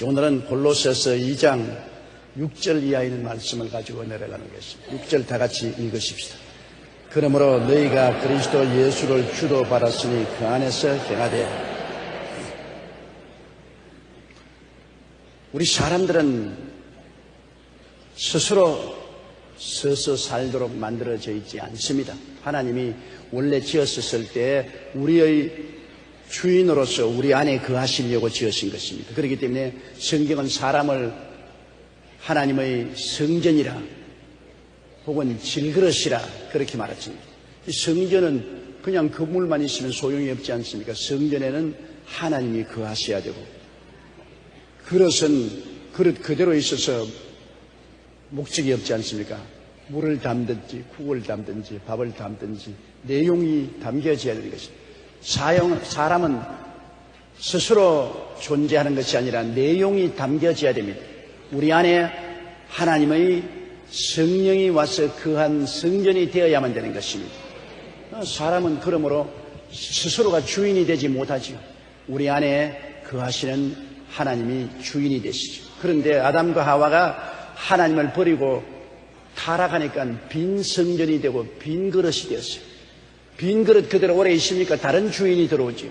오늘은 골로새서 2장 6절 이하에 있는 말씀을 가지고 내려가는 것입니다. 6절 다 같이 읽으십시다. 그러므로 너희가 그리스도 예수를 주로 받았으니 그 안에서 행하되. 우리 사람들은 스스로 서서 살도록 만들어져 있지 않습니다. 하나님이 원래 지었을 때 우리의 주인으로서 우리 안에 거하시려고 지으신 것입니다. 그렇기 때문에 성경은 사람을 하나님의 성전이라 혹은 질그릇이라 그렇게 말했습니다. 이 성전은 그냥 건물만 있으면 소용이 없지 않습니까? 성전에는 하나님이 거하셔야 되고, 그릇은 그릇 그대로 있어서 목적이 없지 않습니까? 물을 담든지 국을 담든지 밥을 담든지 내용이 담겨져야 되는 것입니다. 사람은 스스로 존재하는 것이 아니라 내용이 담겨져야 됩니다. 우리 안에 하나님의 성령이 와서 거한 성전이 되어야만 되는 것입니다. 사람은 그러므로 스스로가 주인이 되지 못하지요. 우리 안에 거하시는 하나님이 주인이 되시죠. 그런데 아담과 하와가 하나님을 버리고 타락하니까 빈 성전이 되고 빈 그릇이 되었어요. 빈 그릇 그대로 오래 있으니까 다른 주인이 들어오지요.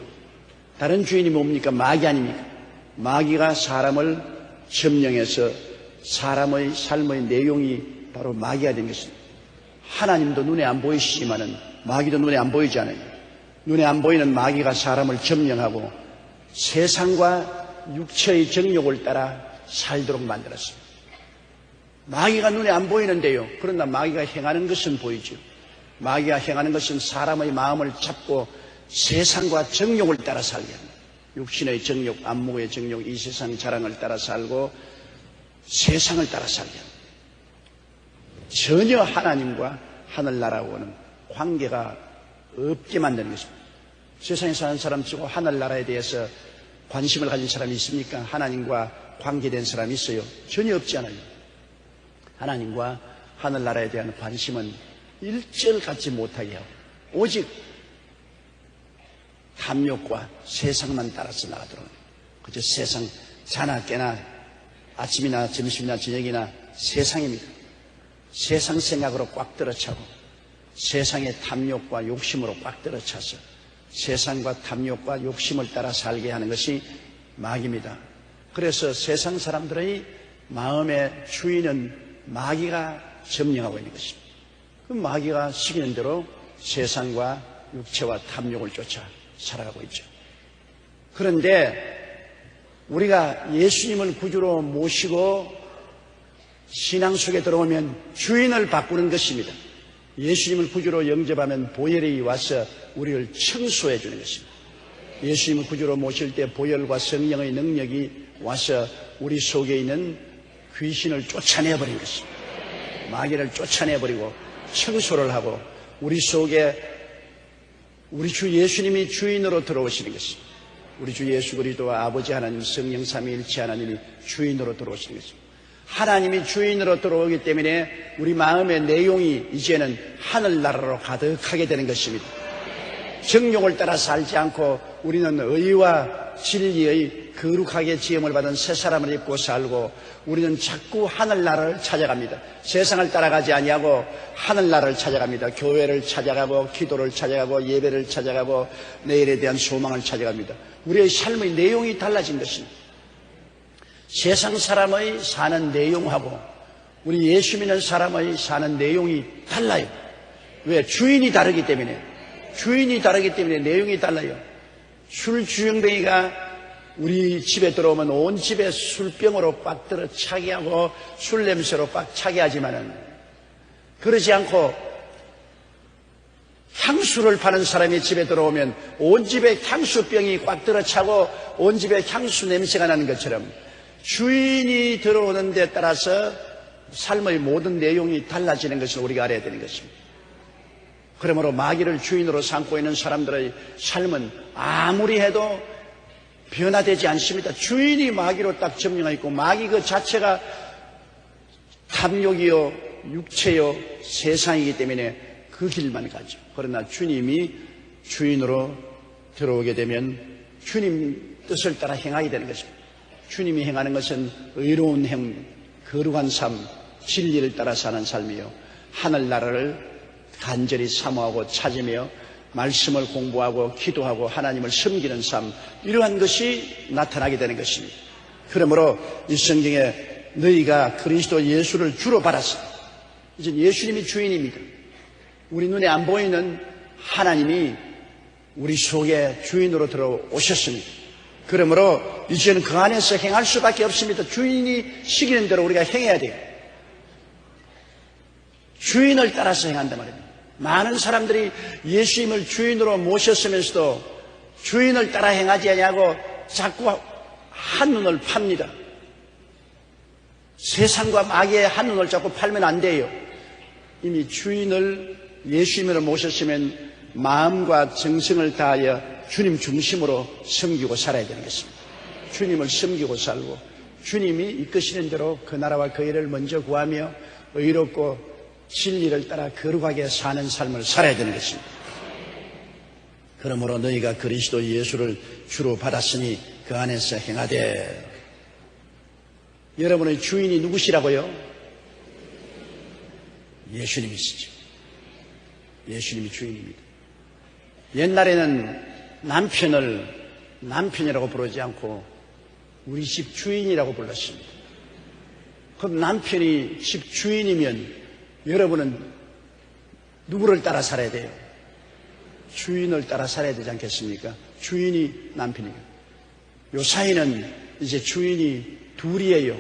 다른 주인이 뭡니까? 마귀 아닙니까? 마귀가 사람을 점령해서 사람의 삶의 내용이 바로 마귀가 된 것입니다. 하나님도 눈에 안 보이시지만은 마귀도 눈에 안 보이지 않아요. 눈에 안 보이는 마귀가 사람을 점령하고 세상과 육체의 정욕을 따라 살도록 만들었습니다. 마귀가 눈에 안 보이는데요. 그러나 마귀가 행하는 것은 보이죠. 마귀가 행하는 것은 사람의 마음을 잡고 세상과 정욕을 따라 살게 합니다. 육신의 정욕, 안목의 정욕, 이 세상 자랑을 따라 살고 세상을 따라 살게 합니다. 전혀 하나님과 하늘나라하고는 관계가 없게 만드는 것입니다. 세상에 사는 사람 치고 하늘나라에 대해서 관심을 가진 사람이 있습니까? 하나님과 관계된 사람이 있어요? 전혀 없지 않아요. 하나님과 하늘나라에 대한 관심은 일절 갖지 못하게 하고 오직 탐욕과 세상만 따라서 나가도록 합니다. 그저 세상 자나 깨나 아침이나 점심이나 저녁이나 세상입니다. 세상 생각으로 꽉 들어차고 세상의 탐욕과 욕심으로 꽉 들어차서 세상과 탐욕과 욕심을 따라 살게 하는 것이 마귀입니다. 그래서 세상 사람들의 마음의 주인은 마귀가 점령하고 있는 것입니다. 그 마귀가 시키는 대로 세상과 육체와 탐욕을 쫓아 살아가고 있죠. 그런데 우리가 예수님을 구주로 모시고 신앙 속에 들어오면 주인을 바꾸는 것입니다. 예수님을 구주로 영접하면 보혈이 와서 우리를 청소해 주는 것입니다. 예수님을 구주로 모실 때 보혈과 성령의 능력이 와서 우리 속에 있는 귀신을 쫓아내버린 것입니다. 마귀를 쫓아내버리고 청소를 하고 우리 속에 우리 주 예수님이 주인으로 들어오시는 것입니다. 우리 주 예수 그리스도와 아버지 하나님 성령 삼위일체 하나님이 주인으로 들어오시는 것입니다. 하나님이 주인으로 들어오기 때문에 우리 마음의 내용이 이제는 하늘나라로 가득하게 되는 것입니다. 정욕을 따라 살지 않고 우리는 의와 진리의 거룩하게 지음을 받은 새 사람을 입고 살고 우리는 자꾸 하늘나라를 찾아갑니다. 세상을 따라가지 아니하고 하늘나라를 찾아갑니다. 교회를 찾아가고 기도를 찾아가고 예배를 찾아가고 내일에 대한 소망을 찾아갑니다. 우리의 삶의 내용이 달라진 것입니다. 세상 사람의 사는 내용하고 우리 예수 믿는 사람의 사는 내용이 달라요. 왜? 주인이 다르기 때문에. 주인이 다르기 때문에 내용이 달라요. 술 주정뱅이가 우리 집에 들어오면 온 집에 술병으로 꽉 들어 차게 하고 술 냄새로 꽉 차게 하지만은 그러지 않고 향수를 파는 사람이 집에 들어오면 온 집에 향수병이 꽉 들어 차고 온 집에 향수 냄새가 나는 것처럼 주인이 들어오는 데 따라서 삶의 모든 내용이 달라지는 것을 우리가 알아야 되는 것입니다. 그러므로 마귀를 주인으로 삼고 있는 사람들의 삶은 아무리 해도 변화되지 않습니다. 주인이 마귀로 딱 점령하고 있고 마귀 그 자체가 탐욕이요 육체요 세상이기 때문에 그 길만 가죠. 그러나 주님이 주인으로 들어오게 되면 주님 뜻을 따라 행하게 되는 것입니다. 주님이 행하는 것은 의로운 행, 거룩한 삶, 진리를 따라 사는 삶이요, 하늘나라를 간절히 사모하고 찾으며 말씀을 공부하고 기도하고 하나님을 섬기는 삶, 이러한 것이 나타나게 되는 것입니다. 그러므로 이 성경에 너희가 그리스도 예수를 주로 받았어. 이제 예수님이 주인입니다. 우리 눈에 안 보이는 하나님이 우리 속에 주인으로 들어오셨습니다. 그러므로 이제는 그 안에서 행할 수밖에 없습니다. 주인이 시키는 대로 우리가 행해야 돼요. 주인을 따라서 행한단 말입니다. 많은 사람들이 예수님을 주인으로 모셨으면서도 주인을 따라 행하지 아니하고 자꾸 한눈을 팝니다. 세상과 마귀의 한눈을 자꾸 팔면 안 돼요. 이미 주인을 예수님으로 모셨으면 마음과 정성을 다하여 주님 중심으로 섬기고 살아야 되는 것입니다. 주님을 섬기고 살고 주님이 이끄시는 대로 그 나라와 그 일을 먼저 구하며 의롭고 진리를 따라 거룩하게 사는 삶을 살아야 되는 것입니다. 그러므로 너희가 그리스도 예수를 주로 받았으니 그 안에서 행하되. 여러분의 주인이 누구시라고요? 예수님이시죠. 예수님이 주인입니다. 옛날에는 남편을 남편이라고 부르지 않고 우리 집 주인이라고 불렀습니다. 그럼 남편이 집 주인이면 여러분은 누구를 따라 살아야 돼요? 주인을 따라 살아야 되지 않겠습니까? 주인이 남편이에요. 요 사이는 이제 주인이 둘이에요.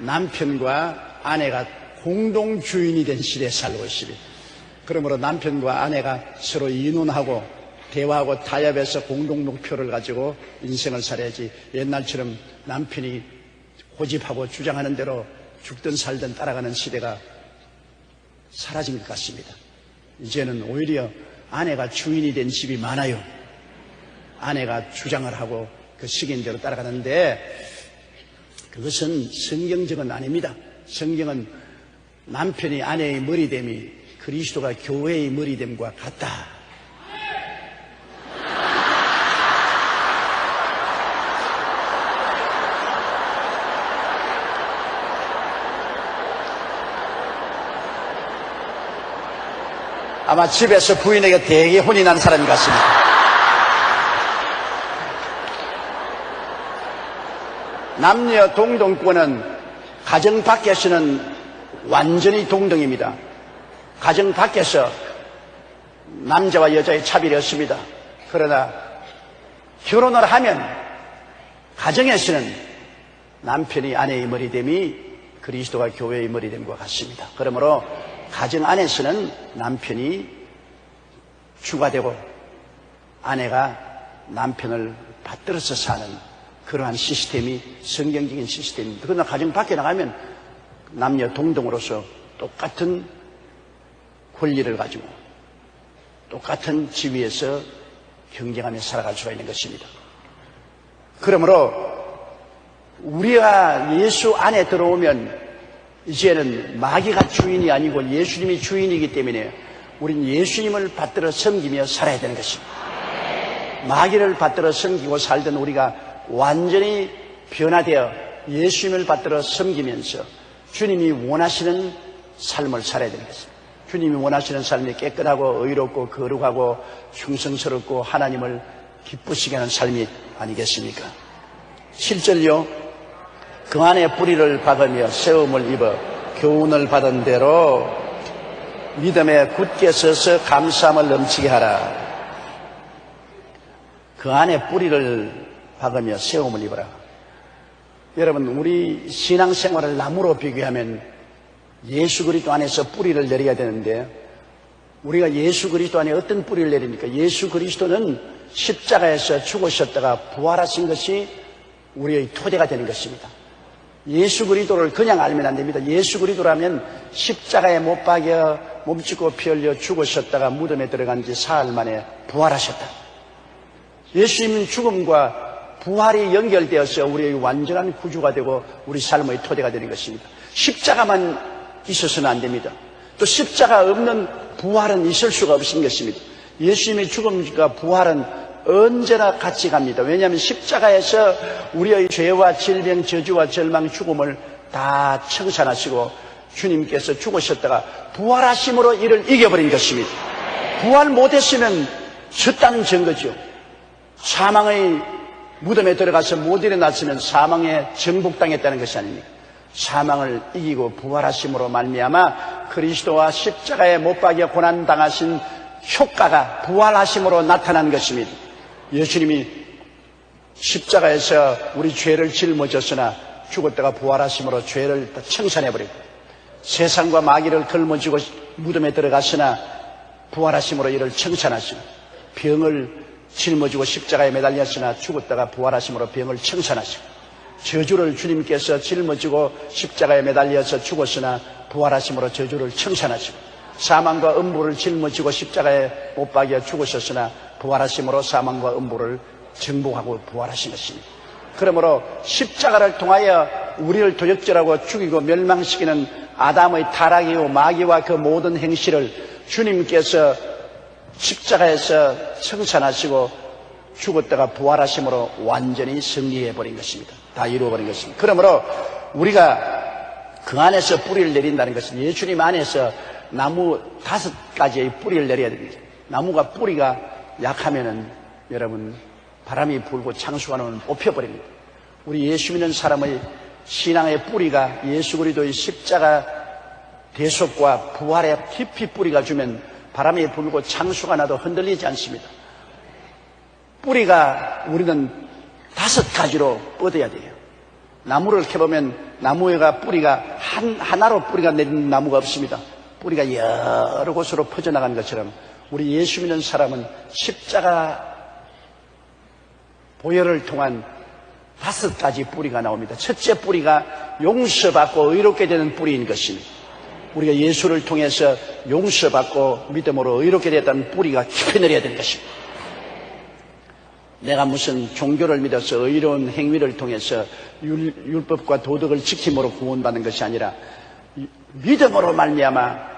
남편과 아내가 공동 주인이 된 시대에 살고 있습니다. 그러므로 남편과 아내가 서로 의논하고 대화하고 타협해서 공동 목표를 가지고 인생을 살아야지, 옛날처럼 남편이 고집하고 주장하는 대로 죽든 살든 따라가는 시대가 사라진 것 같습니다. 이제는 오히려 아내가 주인이 된 집이 많아요. 아내가 주장을 하고 그 시기인 대로 따라가는데 그것은 성경적은 아닙니다. 성경은 남편이 아내의 머리됨이 그리스도가 교회의 머리됨과 같다. 아마 집에서 부인에게 되게 혼이 난 사람이 같습니다. 남녀 동등권은 가정 밖에서는 완전히 동등입니다. 가정 밖에서 남자와 여자의 차별이 없습니다. 그러나 결혼을 하면 가정에서는 남편이 아내의 머리됨이 그리스도가 교회의 머리됨과 같습니다. 그러므로 가정 안에서는 남편이 주가 되고 아내가 남편을 받들어서 사는 그러한 시스템이 성경적인 시스템입니다. 그러나 가정 밖에 나가면 남녀 동등으로서 똑같은 권리를 가지고 똑같은 지위에서 경쟁하며 살아갈 수가 있는 것입니다. 그러므로 우리가 예수 안에 들어오면 이제는 마귀가 주인이 아니고 예수님이 주인이기 때문에 우리는 예수님을 받들어 섬기며 살아야 되는 것입니다. 마귀를 받들어 섬기고 살던 우리가 완전히 변화되어 예수님을 받들어 섬기면서 주님이 원하시는 삶을 살아야 되는 것입니다. 주님이 원하시는 삶이 깨끗하고 의롭고 거룩하고 충성스럽고 하나님을 기쁘시게 하는 삶이 아니겠습니까? 7절요. 그 안에 뿌리를 박으며 세움을 입어 교훈을 받은 대로 믿음에 굳게 서서 감사함을 넘치게 하라. 그 안에 뿌리를 박으며 세움을 입어라. 여러분, 우리 신앙생활을 나무로 비교하면 예수 그리스도 안에서 뿌리를 내려야 되는데 우리가 예수 그리스도 안에 어떤 뿌리를 내립니까? 예수 그리스도는 십자가에서 죽으셨다가 부활하신 것이 우리의 토대가 되는 것입니다. 예수 그리스도를 그냥 알면 안 됩니다. 예수 그리스도라면 십자가에 못 박여 몸짓고 피 흘려 죽으셨다가 무덤에 들어간 지 사흘 만에 부활하셨다. 예수님은 죽음과 부활이 연결되어서 우리의 완전한 구주가 되고 우리 삶의 토대가 되는 것입니다. 십자가만 있어서는 안 됩니다. 또 십자가 없는 부활은 있을 수가 없는 것입니다. 예수님의 죽음과 부활은 언제나 같이 갑니다. 왜냐하면 십자가에서 우리의 죄와 질병, 저주와 절망, 죽음을 다 청산하시고 주님께서 죽으셨다가 부활하심으로 이를 이겨버린 것입니다. 부활 못했으면 졌다는 증거죠. 사망의 무덤에 들어가서 못 일어났으면 사망에 정복당했다는 것이 아닙니까? 사망을 이기고 부활하심으로 말미암아 그리스도와 십자가에 못 박여 고난당하신 효과가 부활하심으로 나타난 것입니다. 예수님이 십자가에서 우리 죄를 짊어졌으나 죽었다가 부활하심으로 죄를 청산해버리고 세상과 마귀를 걸머쥐고 무덤에 들어갔으나 부활하심으로 이를 청산하시고 병을 짊어지고 십자가에 매달렸으나 죽었다가 부활하심으로 병을 청산하시고 저주를 주님께서 짊어지고 십자가에 매달려서 죽었으나 부활하심으로 저주를 청산하시고 사망과 음부를 짊어지고 십자가에 못 박여 죽으셨으나 부활하심으로 사망과 음부를 정복하고 부활하신 것입니다. 그러므로 십자가를 통하여 우리를 도적질하고 죽이고 멸망시키는 아담의 타락이요 마귀와 그 모든 행실을 주님께서 십자가에서 청산하시고 죽었다가 부활하심으로 완전히 승리해버린 것입니다. 다 이루어버린 것입니다. 그러므로 우리가 그 안에서 뿌리를 내린다는 것은 예수님 안에서 나무 5가지의 뿌리를 내려야 됩니다. 나무가 뿌리가 약하면은 여러분 바람이 불고 창수가 나면 뽑혀버립니다. 우리 예수 믿는 사람의 신앙의 뿌리가 예수 그리스도의 십자가 대속과 부활에 깊이 뿌리가 주면 바람이 불고 창수가 나도 흔들리지 않습니다. 뿌리가 우리는 5가지로 뻗어야 돼요. 나무를 캐보면 나무가 뿌리가 하나로 뿌리가 내리는 나무가 없습니다. 뿌리가 여러 곳으로 퍼져나가는 것처럼 우리 예수 믿는 사람은 십자가 보혈을 통한 5가지 뿌리가 나옵니다. 첫째 뿌리가 용서받고 의롭게 되는 뿌리인 것입니다. 우리가 예수를 통해서 용서받고 믿음으로 의롭게 됐다는 뿌리가 깊이 내려야 되는 것입니다. 내가 무슨 종교를 믿어서 의로운 행위를 통해서 율법과 도덕을 지킴으로 구원받는 것이 아니라 믿음으로 말미암아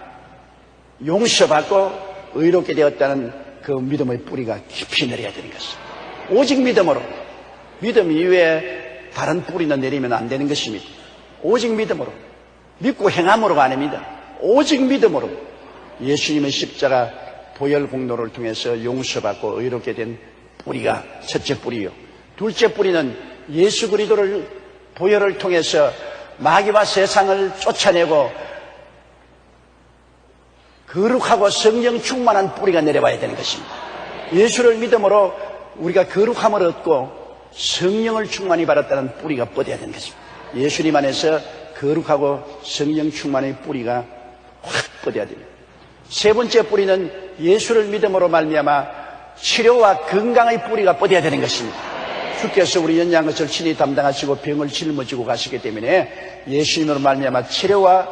용서받고 의롭게 되었다는 그 믿음의 뿌리가 깊이 내려야 되는 것입니다. 오직 믿음으로, 믿음 이외에 다른 뿌리는 내리면 안 되는 것입니다. 오직 믿음으로, 믿고 행함으로가 아닙니다. 오직 믿음으로 예수님의 십자가 보혈 공로를 통해서 용서받고 의롭게 된 뿌리가 첫째 뿌리요. 둘째 뿌리는 예수 그리스도를 보혈을 통해서 마귀와 세상을 쫓아내고 거룩하고 성령 충만한 뿌리가 내려와야 되는 것입니다. 예수를 믿음으로 우리가 거룩함을 얻고 성령을 충만히 받았다는 뿌리가 뻗어야 되는 것입니다. 예수님 안에서 거룩하고 성령 충만의 뿌리가 확 뻗어야 됩니다. 세 번째 뿌리는 예수를 믿음으로 말미암아 치료와 건강의 뿌리가 뻗어야 되는 것입니다. 주께서 우리 연약한 것을 친히 담당하시고 병을 짊어지고 가시기 때문에 예수님으로 말미암아 치료와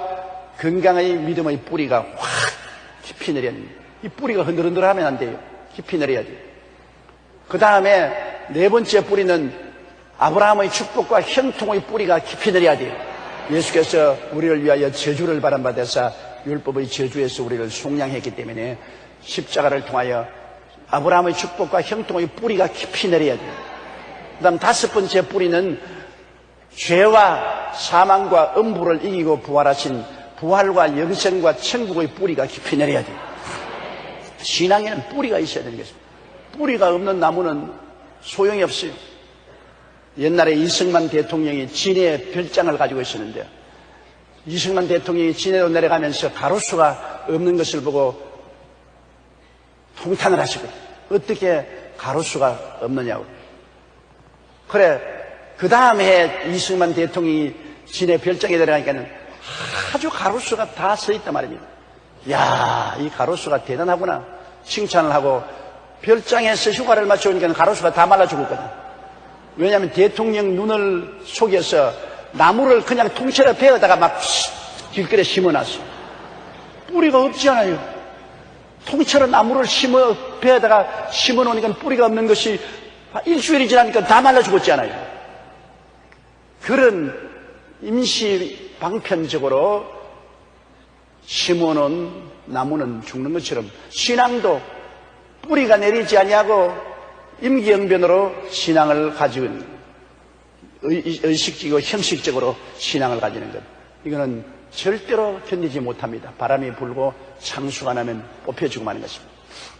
건강의 믿음의 뿌리가 확 깊이 내려야 됩니다. 이 뿌리가 흔들흔들하면 안 돼요. 깊이 내려야 돼요. 그 다음에 네 번째 뿌리는 아브라함의 축복과 형통의 뿌리가 깊이 내려야 돼요. 예수께서 우리를 위하여 저주를 바람받아서 율법의 저주에서 우리를 속량했기 때문에 십자가를 통하여 아브라함의 축복과 형통의 뿌리가 깊이 내려야 돼요. 그 다음 5번째 뿌리는 죄와 사망과 음부를 이기고 부활하신 부활과 영생과 천국의 뿌리가 깊이 내려야 돼요. 신앙에는 뿌리가 있어야 되는 것입니다. 뿌리가 없는 나무는 소용이 없어요. 옛날에 이승만 대통령이 진해 별장을 가지고 있었는데요. 이승만 대통령이 진해로 내려가면서 가로수가 없는 것을 보고 통탄을 하시고 어떻게 가로수가 없느냐고. 그래 그 다음 해 이승만 대통령이 진해 별장에 내려가니까는 아주 가로수가 다 서 있단 말입니다. 야, 이 가로수가 대단하구나 칭찬을 하고 별장에서 휴가를 마치니까 가로수가 다 말라 죽었거든. 왜냐하면 대통령 눈을 속여서 나무를 그냥 통째로 베어다가 막 길거리에 심어놨어. 뿌리가 없지 않아요. 통째로 나무를 베어다가 심어놓으니까 뿌리가 없는 것이 일주일이 지나니까 다 말라 죽었지 않아요. 그런 임시 방편적으로 심어놓은 나무는 죽는 것처럼 신앙도 뿌리가 내리지 아니하고 임기응변으로 신앙을 가지고 의식적이고 형식적으로 신앙을 가지는 것, 이거는 절대로 견디지 못합니다. 바람이 불고 창수가 나면 뽑혀지고 마는 것입니다.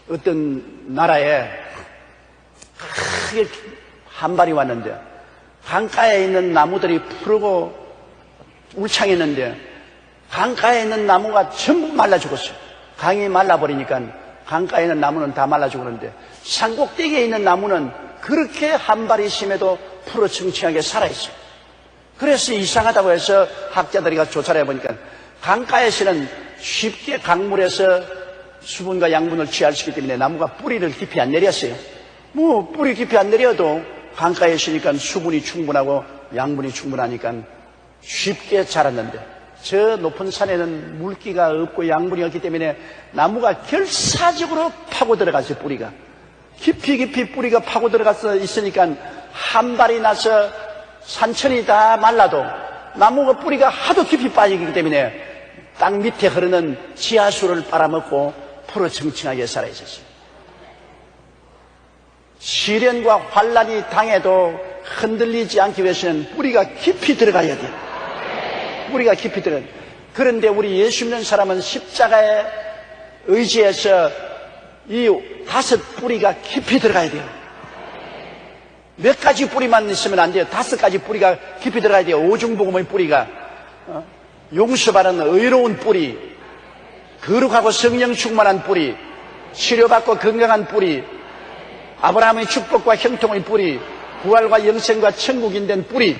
어떤 나라에 크게 한발이 왔는데 강가에 있는 나무들이 푸르고 울창했는데 강가에 있는 나무가 전부 말라 죽었어요. 강이 말라버리니까 강가에 있는 나무는 다 말라 죽었는데 산꼭대기에 있는 나무는 그렇게 한발이 심해도 푸르청청하게 살아있어요. 그래서 이상하다고 해서 학자들이 가서 조사를 해보니까 강가에서는 쉽게 강물에서 수분과 양분을 취할 수 있기 때문에 나무가 뿌리를 깊이 안 내렸어요. 뭐 뿌리 깊이 안 내려도 강가에 있으니까 수분이 충분하고 양분이 충분하니까 쉽게 자랐는데 저 높은 산에는 물기가 없고 양분이 없기 때문에 나무가 결사적으로 파고 들어갔어요. 뿌리가 깊이 뿌리가 파고 들어가서 있으니까 한 발이 나서 산천이 다 말라도 나무가 뿌리가 하도 깊이 빠지기 때문에 땅 밑에 흐르는 지하수를 빨아먹고 푸르청청하게 살아있었어요. 시련과 환란이 당해도 흔들리지 않기 위해서는 뿌리가 깊이 들어가야 돼요. 뿌리가 깊이 들어가야 돼요. 그런데 우리 예수 믿는 사람은 십자가에 의지해서 이 5 뿌리가 깊이 들어가야 돼요. 몇 가지 뿌리만 있으면 안 돼요. 5가지 뿌리가 깊이 들어가야 돼요. 오중복음의 뿌리가 용서받은 의로운 뿌리, 거룩하고 성령 충만한 뿌리, 치료받고 건강한 뿌리, 아브라함의 축복과 형통의 뿌리, 부활과 영생과 천국인 된 뿌리,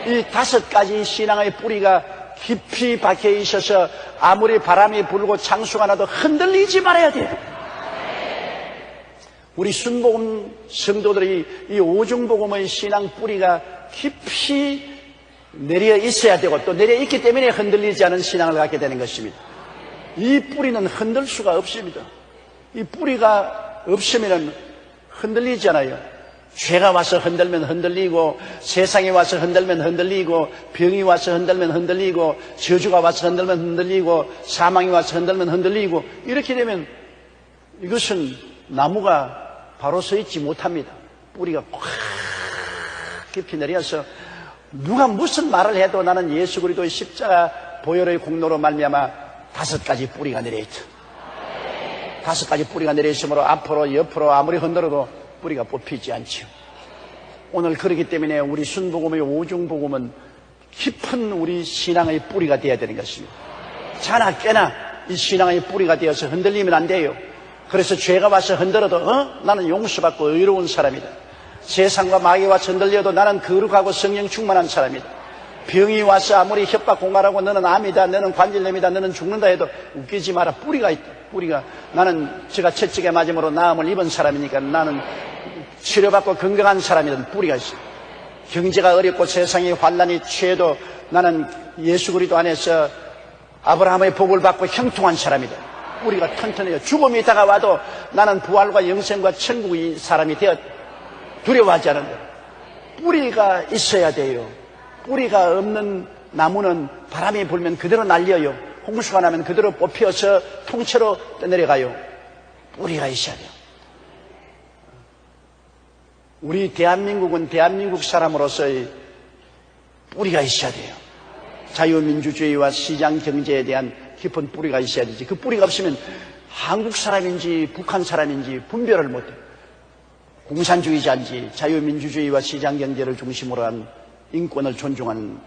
이 5가지 신앙의 뿌리가 깊이 박혀 있어서 아무리 바람이 불고 창수가 나도 흔들리지 말아야 돼요. 우리 순복음 성도들이 이 오중복음의 신앙 뿌리가 깊이 내려 있어야 되고 또 내려 있기 때문에 흔들리지 않은 신앙을 갖게 되는 것입니다. 이 뿌리는 흔들 수가 없습니다. 이 뿌리가 없으면 흔들리지 않아요. 죄가 와서 흔들면 흔들리고 세상이 와서 흔들면 흔들리고 병이 와서 흔들면 흔들리고 저주가 와서 흔들면 흔들리고 사망이 와서 흔들면 흔들리고 이렇게 되면 이것은 나무가 바로 서 있지 못합니다. 뿌리가 꽉 깊이 내려서 누가 무슨 말을 해도 나는 예수 그리스도의 십자가 보혈의 공로로 말미암아 5가지 뿌리가 내려있다. 5가지 뿌리가 내려있으므로 앞으로 옆으로 아무리 흔들어도 뿌리가 뽑히지 않죠. 오늘 그렇기 때문에 우리 순복음의 오중복음은 깊은 우리 신앙의 뿌리가 되어야 되는 것입니다. 자나 깨나 이 신앙의 뿌리가 되어서 흔들리면 안 돼요. 그래서 죄가 와서 흔들어도 나는 용서받고 의로운 사람이다. 세상과 마귀가 와서 흔들려도 나는 거룩하고 성령 충만한 사람이다. 병이 와서 아무리 협박 공갈하고 너는 암이다, 너는 관절염이다, 너는 죽는다 해도 웃기지 마라. 뿌리가 있다. 뿌리가 나는 제가 채찍에 맞음으로 나음을 입은 사람이니까 나는 치료받고 건강한 사람이든 뿌리가 있어. 경제가 어렵고 세상의 환란이 취해도 나는 예수 그리스도 안에서 아브라함의 복을 받고 형통한 사람이다. 뿌리가 튼튼해요. 죽음이 다가와도 나는 부활과 영생과 천국의 사람이 되어 두려워하지 않는다. 뿌리가 있어야 돼요. 뿌리가 없는 나무는 바람이 불면 그대로 날려요. 홍수가 나면 그대로 뽑혀서 통째로 떠내려가요. 뿌리가 있어야 돼요. 우리 대한민국은 대한민국 사람으로서의 뿌리가 있어야 돼요. 자유민주주의와 시장경제에 대한 깊은 뿌리가 있어야 되지. 그 뿌리가 없으면 한국 사람인지 북한 사람인지 분별을 못해요. 공산주의자인지 자유민주주의와 시장경제를 중심으로 한 인권을 존중하는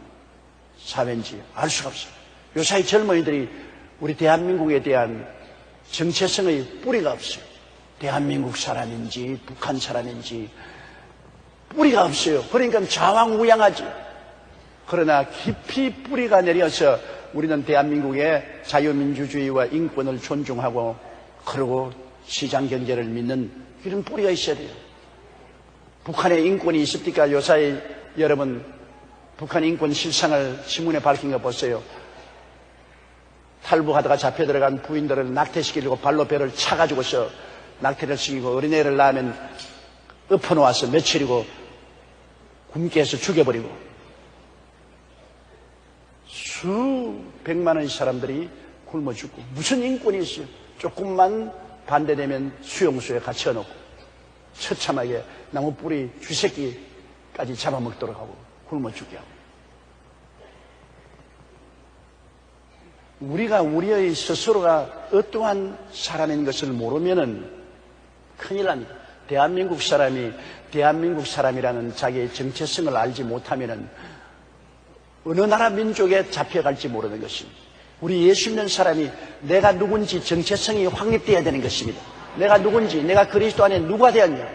사회인지 알 수가 없어요. 요사이 젊은이들이 우리 대한민국에 대한 정체성의 뿌리가 없어요. 대한민국 사람인지 북한 사람인지 뿌리가 없어요. 그러니까 좌왕우양하지. 그러나 깊이 뿌리가 내려서 우리는 대한민국의 자유민주주의와 인권을 존중하고 그러고 시장경제를 믿는 이런 뿌리가 있어야 돼요. 북한에 인권이 있습니까? 요사이 여러분 북한 인권 실상을 신문에 밝힌 거 보세요. 탈북하다가 잡혀 들어간 부인들을 낙태시키려고 발로 배를 차가지고서 낙태를 시키고 어린애를 낳으면 엎어놓아서 며칠이고 굶게 해서 죽여버리고 수백만의 사람들이 굶어 죽고 무슨 인권이 있어요? 조금만 반대되면 수용소에 갇혀놓고 처참하게 나무 뿌리 쥐새끼까지 잡아먹도록 하고 굶어 죽게 하고. 우리가 우리의 스스로가 어떠한 사람인 것을 모르면은 큰일 납니다. 대한민국 사람이라는 자기의 정체성을 알지 못하면은 어느 나라 민족에 잡혀갈지 모르는 것입니다. 우리 예수 믿는 사람이 내가 누군지 정체성이 확립되어야 되는 것입니다. 내가 누군지, 내가 그리스도 안에 누가 되었냐,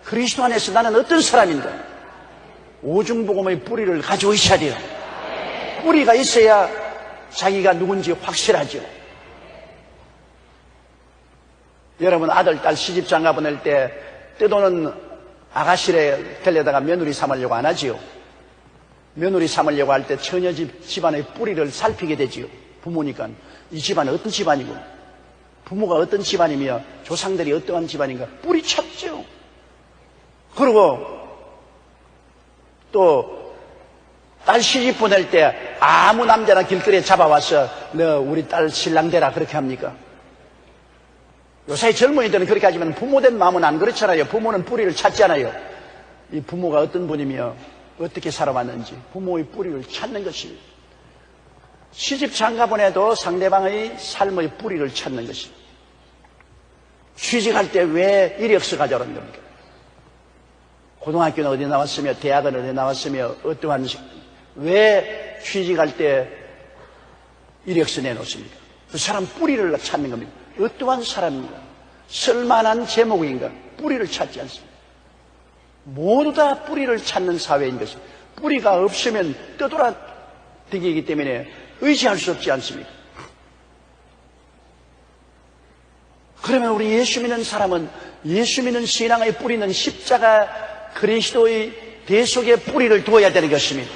그리스도 안에서 나는 어떤 사람인가, 오중복음의 뿌리를 가지고 있어야 돼요. 뿌리가 있어야 자기가 누군지 확실하죠. 여러분, 아들, 딸 시집 장가 보낼 때 떼도는 아가씨를 데려다가 며느리 삼으려고 안 하지요. 며느리 삼으려고 할 때 처녀 집안의 뿌리를 살피게 되지요. 부모니까 이 집안은 어떤 집안이고, 부모가 어떤 집안이며 조상들이 어떠한 집안인가 뿌리 찾죠. 그리고 또 딸 시집 보낼 때 아무 남자나 길거리에 잡아와서 너 우리 딸 신랑 되라 그렇게 합니까? 요새 젊은이들은 그렇게 하지만 부모된 마음은 안 그렇잖아요. 부모는 뿌리를 찾잖아요. 이 부모가 어떤 분이며 어떻게 살아왔는지 부모의 뿌리를 찾는 것입니다. 시집 장가 보내도 상대방의 삶의 뿌리를 찾는 것입니다. 취직할 때 왜 이력서 가져오는 겁니까? 고등학교는 어디 나왔으며 대학은 어디 나왔으며 어떠한 왜 취직할 때 이력서 내놓습니까? 그 사람 뿌리를 찾는 겁니다. 어떠한 사람인가? 쓸만한 제목인가? 뿌리를 찾지 않습니다. 모두 다 뿌리를 찾는 사회인 것입니다. 뿌리가 없으면 떠돌아다니기 때문에 의지할 수 없지 않습니까? 그러면 우리 예수 믿는 사람은 예수 믿는 신앙의 뿌리는 십자가 그리스도의 대속의 뿌리를 두어야 되는 것입니다.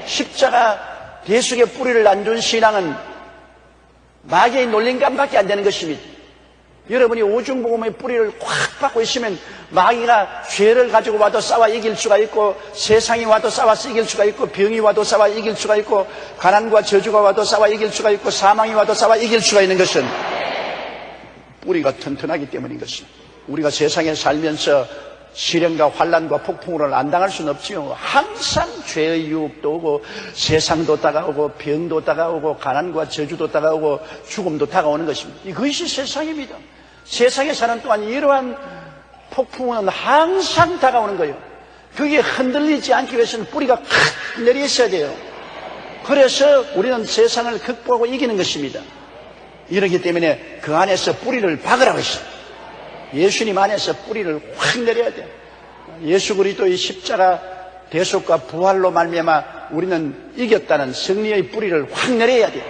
십자가 대속의 뿌리를 안 둔 신앙은 마귀의 놀림감밖에 안 되는 것입니다. 여러분이 오중복음의 뿌리를 꽉 받고 있으면 마귀가 죄를 가지고 와도 싸워 이길 수가 있고, 세상이 와도 싸워 이길 수가 있고, 병이 와도 싸워 이길 수가 있고, 가난과 저주가 와도 싸워 이길 수가 있고, 사망이 와도 싸워 이길 수가 있는 것은 뿌리가 튼튼하기 때문인 것입니다. 우리가 세상에 살면서 시련과 환난과 폭풍으로 안 당할 수는 없지요. 항상 죄의 유혹도 오고, 세상도 다가오고, 병도 다가오고, 가난과 저주도 다가오고, 죽음도 다가오는 것입니다. 이것이 세상입니다. 세상에 사는 동안 이러한 폭풍은 항상 다가오는 거예요. 그게 흔들리지 않기 위해서는 뿌리가 칵 내려 있어야 돼요. 그래서 우리는 세상을 극복하고 이기는 것입니다. 이러기 때문에 그 안에서 뿌리를 박으라고 했어요. 예수님 안에서 뿌리를 확 내려야 돼요. 예수 그리스도의 십자가 대속과 부활로 말미암아 우리는 이겼다는 승리의 뿌리를 확 내려야 돼요.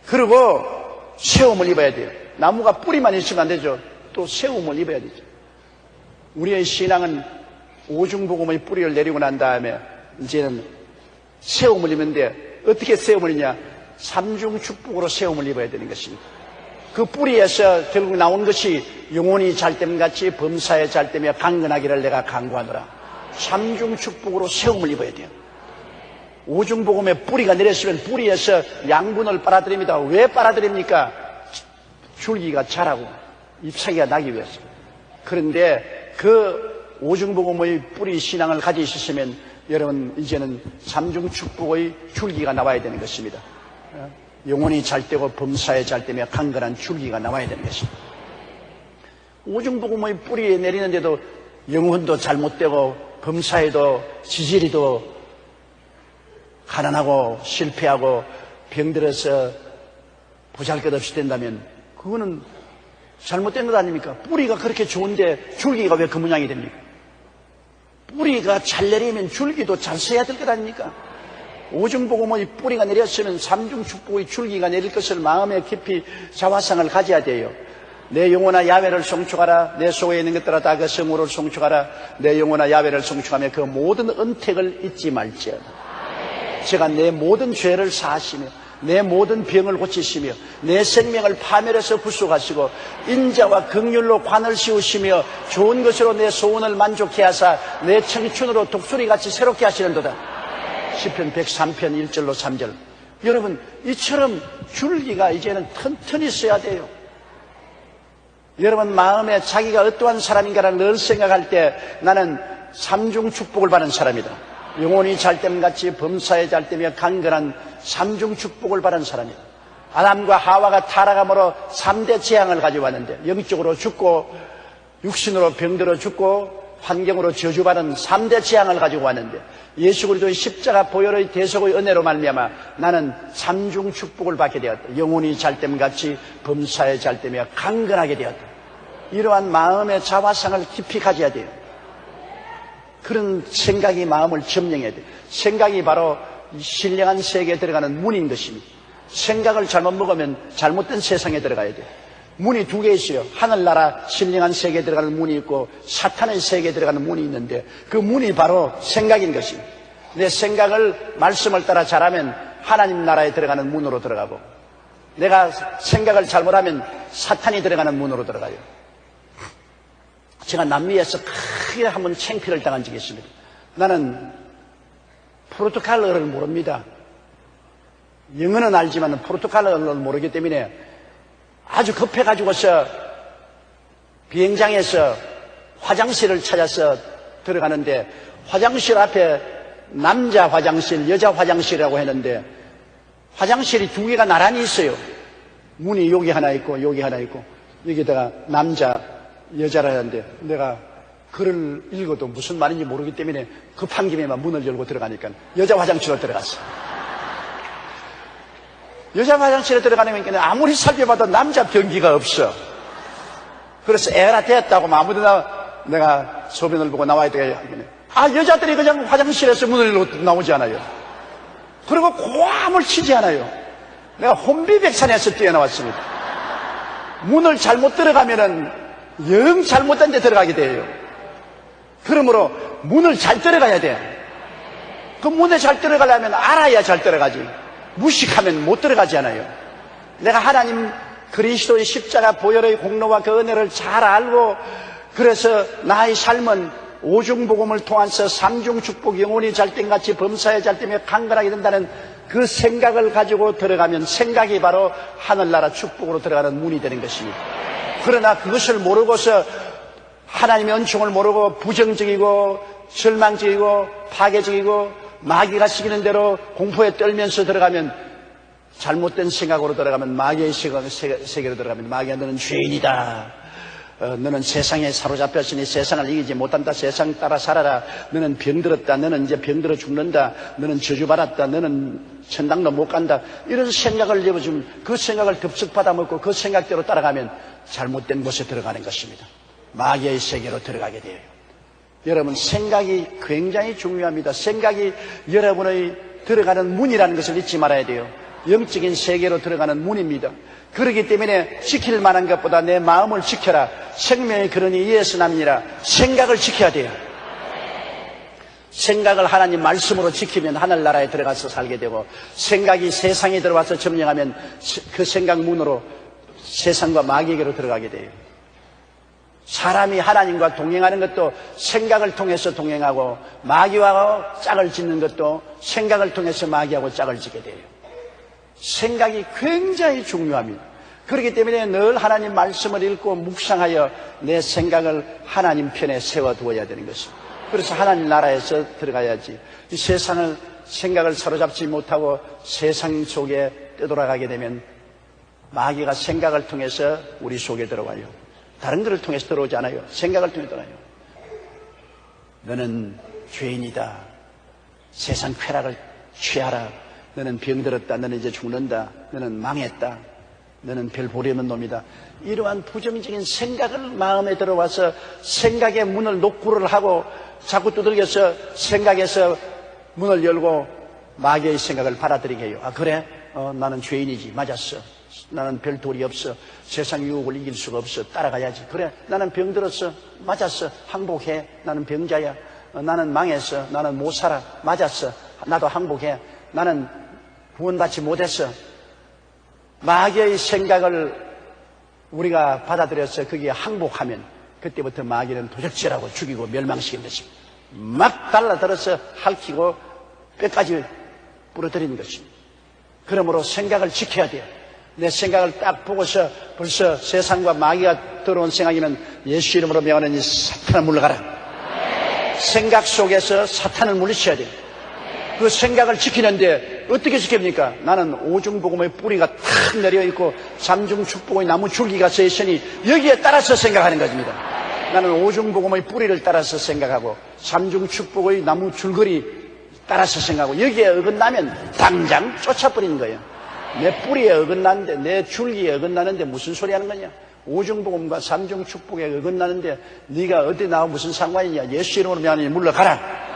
그리고 세움을 입어야 돼요. 나무가 뿌리만 있으면 안 되죠. 또 세움을 입어야 되죠. 우리의 신앙은 오중복음의 뿌리를 내리고 난 다음에 이제는 세움을 입는데, 어떻게 세움을 입냐? 삼중축복으로 세움을 입어야 되는 것입니다. 그 뿌리에서 결국 나온 것이 영혼이 잘됨같이 범사에 잘되며 강건하기를 내가 간구하노라. 삼중축복으로 세움을 입어야 돼요. 오중복음의 뿌리가 내렸으면 뿌리에서 양분을 빨아들입니다. 왜 빨아들입니까? 줄기가 자라고 잎사귀가 나기 위해서. 그런데 그 오중복음의 뿌리 신앙을 가지셨으면 여러분 이제는 삼중축복의 줄기가 나와야 되는 것입니다. 영혼이 잘되고 범사에 잘되며 강건한 줄기가 나와야 되는 것입니다. 오중복음의 뿌리에 내리는데도 영혼도 잘못되고 범사에도 지지리도 가난하고 실패하고 병들어서 보잘것없이 된다면 그거는 잘못된 것 아닙니까? 뿌리가 그렇게 좋은데 줄기가 왜 그 모양이 됩니까? 뿌리가 잘 내리면 줄기도 잘 서야 될 것 아닙니까? 오중복음의 뿌리가 내렸으면 삼중축복의 줄기가 내릴 것을 마음에 깊이 자화상을 가져야 돼요. 내 영혼아 야훼를 송축하라. 내 속에 있는 것들아 다 그 성호를 송축하라. 내 영혼아 야훼를 송축하며 그 모든 은택을 잊지 말지어다. 제가 내 모든 죄를 사하시며 내 모든 병을 고치시며 내 생명을 파멸해서 구속하시고 인자와 긍휼로 관을 씌우시며 좋은 것으로 내 소원을 만족해 하사 내 청춘으로 독수리같이 새롭게 하시는도다. 시편 103편 1절로 3절. 여러분, 이처럼 줄기가 이제는 튼튼히 써야 돼요. 여러분 마음에 자기가 어떠한 사람인가를 늘 생각할 때 나는 삼중 축복을 받은 사람이다. 영혼이 잘됨같이 범사에 잘되며 강건한 삼중 축복을 받은 사람이다. 아담과 하와가 타락함으로 3대 재앙을 가져왔는데 영적으로 죽고 육신으로 병들어 죽고 환경으로 저주받은 3대 재앙을 가지고 왔는데 예수 그리스도의 십자가 보혈의 대속의 은혜로 말미암아 나는 삼중 축복을 받게 되었다. 영혼이 잘됨같이 범사에 잘되며 강건하게 되었다. 이러한 마음의 자화상을 깊이 가져야 돼요. 그런 생각이 마음을 점령해야 돼요. 생각이 바로 신령한 세계에 들어가는 문인 것입니다. 생각을 잘못 먹으면 잘못된 세상에 들어가야 돼요. 문이 두 개 있어요. 하늘나라 신령한 세계에 들어가는 문이 있고 사탄의 세계에 들어가는 문이 있는데 그 문이 바로 생각인 것입니다. 내 생각을 말씀을 따라 잘하면 하나님 나라에 들어가는 문으로 들어가고 내가 생각을 잘못하면 사탄이 들어가는 문으로 들어가요. 제가 남미에서 크게 한번 창피를 당한 적이 있습니다. 나는 포르투갈어를 모릅니다. 영어는 알지만 포르투갈어를 모르기 때문에 아주 급해가지고서 비행장에서 화장실을 찾아서 들어가는데 화장실 앞에 남자 화장실, 여자 화장실이라고 했는데 화장실이 두 개가 나란히 있어요. 문이 여기 하나 있고 여기 하나 있고 여기다가 남자, 여자라 하는데 내가 글을 읽어도 무슨 말인지 모르기 때문에 급한 김에만 문을 열고 들어가니까 여자 화장실로 들어갔어. 여자 화장실에 들어가니까 아무리 살펴봐도 남자 변기가 없어. 그래서 에라 됐다고 아무데나 내가 소변을 보고 나와야 되겠네. 여자들이 그냥 화장실에서 문을 열고 나오지 않아요. 그리고 고함을 치지 않아요. 내가 혼비백산에서 뛰어나왔습니다. 문을 잘못 들어가면은 영 잘못된 데 들어가게 돼요. 그러므로 문을 잘 들어가야 돼. 그 문에 잘 들어가려면 알아야 잘 들어가지. 무식하면 못 들어가잖아요. 내가 하나님 그리스도의 십자가 보혈의 공로와 그 은혜를 잘 알고 그래서 나의 삶은 오중복음을 통해서 삼중 축복 영혼이 잘됨같이 범사에 잘되며 강건하게 된다는 그 생각을 가지고 들어가면 생각이 바로 하늘나라 축복으로 들어가는 문이 되는 것입니다. 그러나 그것을 모르고서 하나님의 은총을 모르고 부정적이고 절망적이고 파괴적이고 마귀가 시키는 대로 공포에 떨면서 들어가면 잘못된 생각으로 들어가면 마귀의 세계로 들어가면 마귀가 너는 죄인이다. 너는 세상에 사로잡혔으니 세상을 이기지 못한다. 세상 따라 살아라. 너는 병들었다. 너는 이제 병들어 죽는다. 너는 저주받았다. 너는 천당도 못 간다. 이런 생각을 내어주면 그 생각을 덥석 받아먹고 그 생각대로 따라가면 잘못된 곳에 들어가는 것입니다. 마귀의 세계로 들어가게 돼요. 여러분 생각이 굉장히 중요합니다. 생각이 여러분의 들어가는 문이라는 것을 잊지 말아야 돼요. 영적인 세계로 들어가는 문입니다. 그렇기 때문에 지킬 만한 것보다 내 마음을 지켜라. 생명의 근원이 이에서 남이니라. 생각을 지켜야 돼요. 생각을 하나님 말씀으로 지키면 하늘나라에 들어가서 살게 되고 생각이 세상에 들어와서 점령하면 그 생각 문으로 세상과 마귀에게로 들어가게 돼요. 사람이 하나님과 동행하는 것도 생각을 통해서 동행하고 마귀와 짝을 짓는 것도 생각을 통해서 마귀하고 짝을 짓게 돼요. 생각이 굉장히 중요합니다. 그렇기 때문에 늘 하나님 말씀을 읽고 묵상하여 내 생각을 하나님 편에 세워두어야 되는 것입니다. 그래서 하나님 나라에서 들어가야지. 이 세상을 생각을 사로잡지 못하고 세상 속에 떠돌아가게 되면 마귀가 생각을 통해서 우리 속에 들어와요. 다른 것을 통해서 들어오지 않아요. 생각을 통해 들어와요. 너는 죄인이다. 세상 쾌락을 취하라. 너는 병들었다. 너는 이제 죽는다. 너는 망했다. 너는 별 볼이 없는 놈이다. 이러한 부정적인 생각을 마음에 들어와서 생각의 문을 노크를 하고 자꾸 두들겨서 생각에서 문을 열고 마귀의 생각을 받아들이게 해요. 그래? 나는 죄인이지. 맞았어. 나는 별 도리 없어. 세상 유혹을 이길 수가 없어. 따라가야지. 그래, 나는 병들었어. 맞았어. 항복해. 나는 병자야. 나는 망했어. 나는 못 살아. 맞았어. 나도 항복해. 나는 구원받지 못했어. 마귀의 생각을 우리가 받아들여서 거기에 항복하면 그때부터 마귀는 도적질하고 죽이고 멸망시키는 것입니다. 막 달라들어서 핥히고 뼈까지 부러뜨리는 것입니다. 그러므로 생각을 지켜야 돼요. 내 생각을 딱 보고서 벌써 세상과 마귀가 들어온 생각이면 예수 이름으로 명하는 이 사탄아 물러가라. 생각 속에서 사탄을 물리쳐야 돼요. 그 생각을 지키는데 어떻게 지킵니까? 나는 오중복음의 뿌리가 탁 내려있고 삼중축복의 나무 줄기가 서 있으니 여기에 따라서 생각하는 것입니다. 나는 오중복음의 뿌리를 따라서 생각하고 삼중축복의 나무 줄거리 따라서 생각하고 여기에 어긋나면 당장 쫓아버리는 거예요. 내 뿌리에 어긋나는데 내 줄기에 어긋나는데 무슨 소리 하는 거냐? 오중복음과 삼중축복에 어긋나는데 네가 어디 나와 무슨 상관이냐? 예수 이름으로 명하니 물러가라.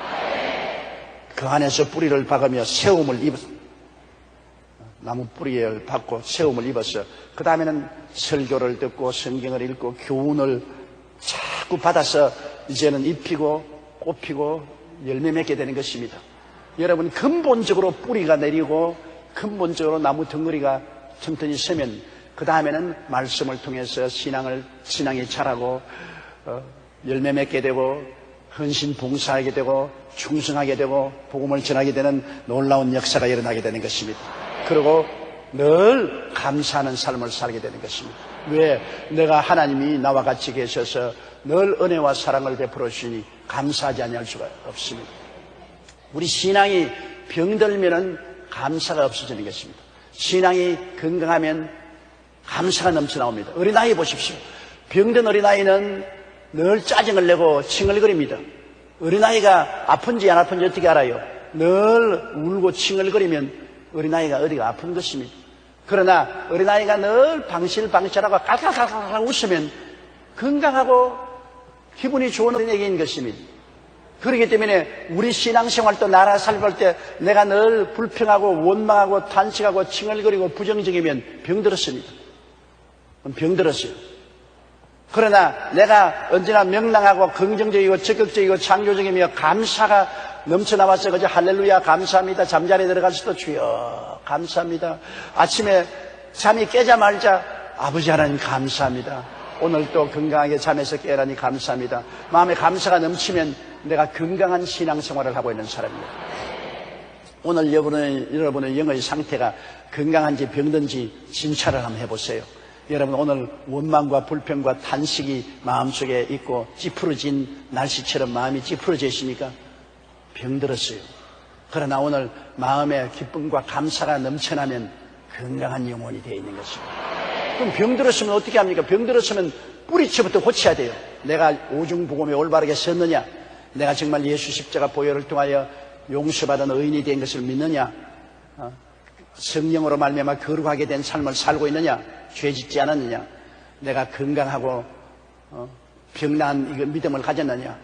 그 안에서 뿌리를 박으며 세움을 입었어. 나무 뿌리를 박고 세움을 입었어. 그 다음에는 설교를 듣고 성경을 읽고 교훈을 자꾸 받아서 이제는 입히고 꽃피고 열매 맺게 되는 것입니다. 여러분, 근본적으로 뿌리가 내리고 근본적으로 나무 덩어리가 튼튼히 서면 그 다음에는 말씀을 통해서 신앙이 자라고 열매 맺게 되고 헌신 봉사하게 되고 충성하게 되고 복음을 전하게 되는 놀라운 역사가 일어나게 되는 것입니다. 그리고 늘 감사하는 삶을 살게 되는 것입니다. 왜? 내가 하나님이 나와 같이 계셔서 늘 은혜와 사랑을 베풀어 주시니 감사하지 아니할 수가 없습니다. 우리 신앙이 병들면은 감사가 없어지는 것입니다. 신앙이 건강하면 감사가 넘쳐나옵니다. 어린아이 보십시오. 병든 어린아이는 늘 짜증을 내고 칭얼거립니다. 어린아이가 아픈지 안 아픈지 어떻게 알아요? 늘 울고 칭얼거리면 어린아이가 어디가 아픈 것입니다. 그러나 어린아이가 늘 방실방실하고 깔깔깔깔 웃으면 건강하고 기분이 좋은 어린애인 것입니다. 그렇기 때문에 우리 신앙생활도 나라 살볼 때 내가 늘 불평하고 원망하고 탄식하고 칭얼거리고 부정적이면 병들었습니다. 병들었어요. 그러나 내가 언제나 명랑하고 긍정적이고 적극적이고 창조적이며 감사가 넘쳐나와서 그저 할렐루야 감사합니다. 잠자리에 들어가서도 주여 감사합니다. 아침에 잠이 깨자마자 아버지 하나님 감사합니다. 오늘 또 건강하게 잠에서 깨라니 감사합니다. 마음에 감사가 넘치면 내가 건강한 신앙생활을 하고 있는 사람입니다. 오늘 여러분의 영의 상태가 건강한지 병든지 진찰을 한번 해보세요. 여러분 오늘 원망과 불평과 탄식이 마음속에 있고 찌푸러진 날씨처럼 마음이 찌푸러져 있습니까? 병들었어요. 그러나 오늘 마음에 기쁨과 감사가 넘쳐나면 건강한 영혼이 되어 있는 것입니다. 그럼 병들었으면 어떻게 합니까? 병들었으면 뿌리채부터 고쳐야 돼요. 내가 오중복음에 올바르게 섰느냐? 내가 정말 예수 십자가 보혈을 통하여 용서받은 의인이 된 것을 믿느냐? 성령으로 말미암아 거룩하게 된 삶을 살고 있느냐? 죄짓지 않았느냐? 내가 건강하고 병난 이거 믿음을 가졌느냐?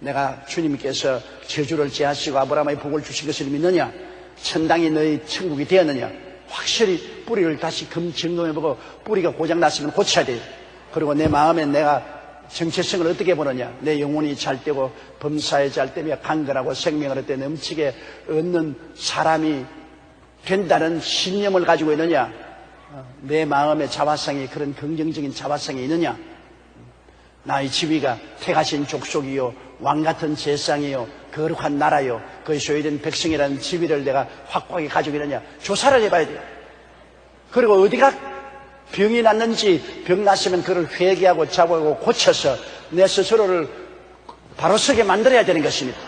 내가 주님께서 저주를 제하시고 아브라함의 복을 주신 것을 믿느냐? 천당이 너희 천국이 되었느냐? 확실히 뿌리를 다시 점검해보고 뿌리가 고장났으면 고쳐야 돼요. 그리고 내 마음에 내가 정체성을 어떻게 보느냐? 내 영혼이 잘 되고 범사에 잘 되며 강건하고 생명을 얻되 넘치게 얻는 사람이 된다는 신념을 가지고 있느냐? 내 마음의 자화상이 그런 긍정적인 자화상이 있느냐? 나의 지위가 택하신 족속이요 왕같은 제상이요 거룩한 나라요 그의 소유된 백성이라는 지위를 내가 확고하게 가지고 있느냐? 조사를 해봐야 돼요. 그리고 어디가 병이 났는지 병 났으면 그걸 회개하고 자고하고 고쳐서 내 스스로를 바로 서게 만들어야 되는 것입니다.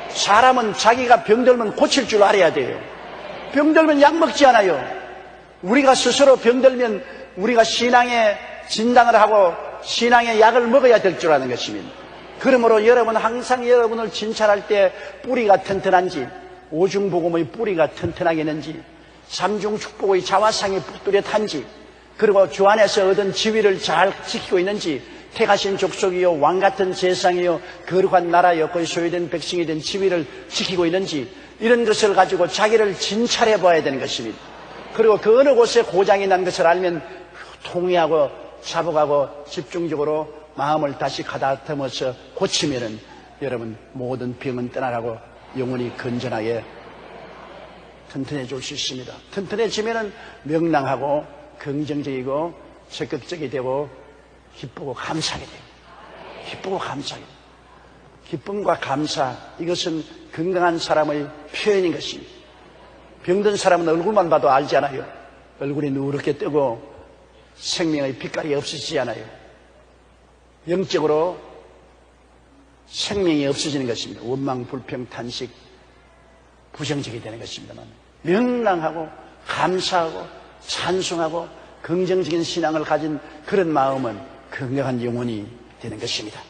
사람은 자기가 병들면 고칠 줄 알아야 돼요. 병들면 약 먹지 않아요. 우리가 스스로 병들면 우리가 신앙의 진단을 하고 신앙의 약을 먹어야 될 줄 아는 것입니다. 그러므로 여러분 항상 여러분을 진찰할 때 뿌리가 튼튼한지 오중복음의 뿌리가 튼튼하겠는지 삼중축복의 자화상이 뚜렷한지 그리고 주 안에서 얻은 지위를 잘 지키고 있는지 택하신 족속이요 왕같은 세상이요 거룩한 나라요 그의 소유된 백성이 된 지위를 지키고 있는지 이런 것을 가지고 자기를 진찰해 봐야 되는 것입니다. 그리고 그 어느 곳에 고장이 난 것을 알면 통회하고 자복하고 집중적으로 마음을 다시 가다듬어서 고치면은 여러분 모든 병은 떠나가고 영혼이 건전하게 튼튼해질 수 있습니다. 튼튼해지면은 명랑하고 긍정적이고 적극적이 되고 기쁘고 감사하게 돼요. 기쁘고 감사하게 돼요. 기쁨과 감사 이것은 건강한 사람의 표현인 것입니다. 병든 사람은 얼굴만 봐도 알지 않아요. 얼굴이 누렇게 뜨고 생명의 빛깔이 없어지지 않아요. 영적으로 생명이 없어지는 것입니다. 원망, 불평, 탄식, 부정적이 되는 것입니다만 명랑하고 감사하고 찬송하고 긍정적인 신앙을 가진 그런 마음은 건강한 영혼이 되는 것입니다.